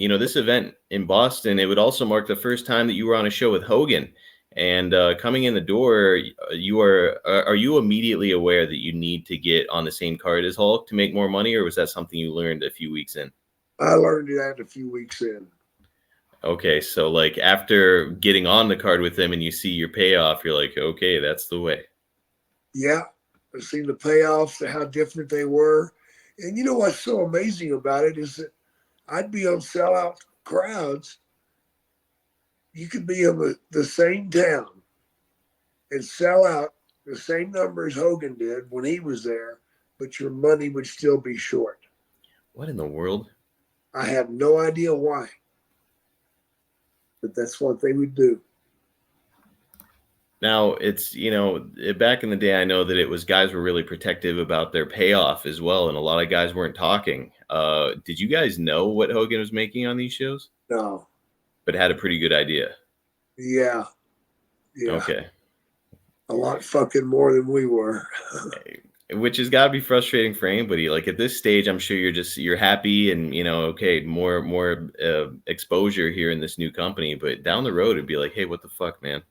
this event in Boston, it would also mark the first time that you were on a show with Hogan. And coming in the door, are you immediately aware that you need to get on the same card as Hulk to make more money, or was that something you learned a few weeks in? I learned that a few weeks in. Okay, so like after getting on the card with him and you see your payoff, you're like, okay, that's the way. Yeah, I've seen the payoffs, how different they were. And you know what's so amazing about it is that I'd be on sellout crowds. You could be in the same town and sell out the same number as Hogan did when he was there, but your money would still be short. What in the world? I have no idea why, but that's what they would do. Now, it's, back in the day, I know that it was guys were really protective about their payoff as well, and a lot of guys weren't talking. Did you guys know what Hogan was making on these shows? No. But had a pretty good idea. Yeah. Yeah. Okay. A lot fucking more than we were. Which has got to be frustrating for anybody. Like at this stage, I'm sure you're happy and, okay, more exposure here in this new company. But down the road, it'd be like, hey, what the fuck, man?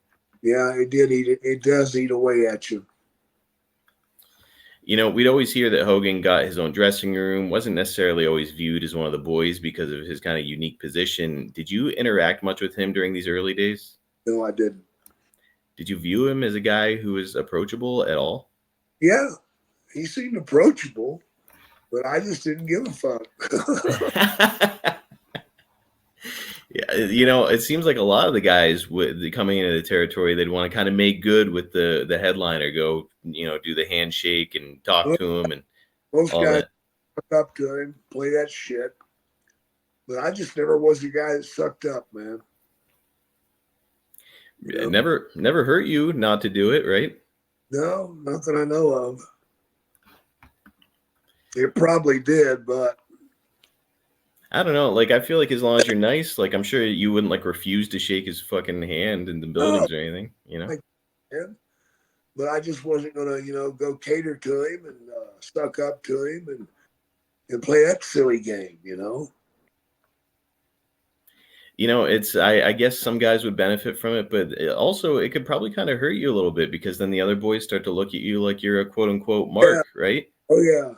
Yeah, it does eat away at you. We'd always hear that Hogan got his own dressing room, wasn't necessarily always viewed as one of the boys because of his kind of unique position. Did you interact much with him during these early days? No, I didn't. Did you view him as a guy who was approachable at all? Yeah, he seemed approachable, but I just didn't give a fuck. Yeah, it seems like a lot of the guys coming into the territory, they'd want to kind of make good with the headliner, go, do the handshake and talk to him and most all guys that. Suck up to him, play that shit. But I just never was the guy that sucked up, man. It never hurt you not to do it, right? No, not that I know of. It probably did, but I don't know. Like, I feel like as long as you're nice, like, I'm sure you wouldn't like refuse to shake his fucking hand in the buildings or anything, But I just wasn't gonna, go cater to him and suck up to him and play that silly game, It's I guess some guys would benefit from it, but it could probably kind of hurt you a little bit because then the other boys start to look at you like you're a quote unquote mark, right? Oh yeah.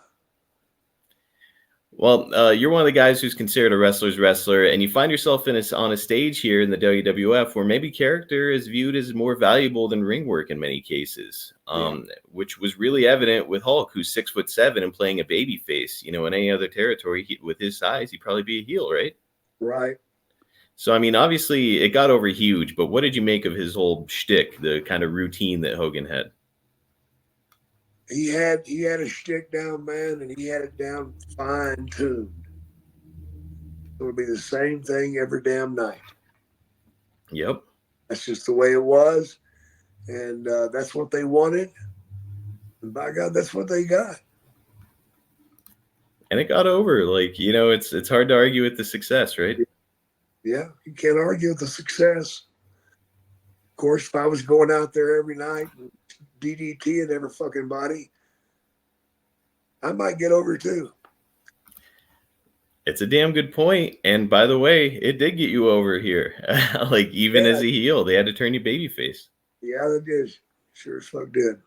Well, you're one of the guys who's considered a wrestler's wrestler, and you find yourself on a stage here in the WWF where maybe character is viewed as more valuable than ring work in many cases, which was really evident with Hulk, who's 6'7" and playing a baby face. In any other territory with his size, he'd probably be a heel, right? Right. So, I mean, obviously it got over huge, but what did you make of his whole shtick, the kind of routine that Hogan had? He had a shtick down, man, and he had it down fine tuned. It would be the same thing every damn night. Yep. That's just the way it was, and that's what they wanted. And by God, that's what they got. And it got over. Like, it's hard to argue with the success, right? Yeah, you can't argue with the success. Of course, if I was going out there every night, DDT in every fucking body, I might get over too. It's a damn good point. And by the way, it did get you over here. Like, even as a heel, they had to turn you babyface. Yeah, they did. Sure as fuck did.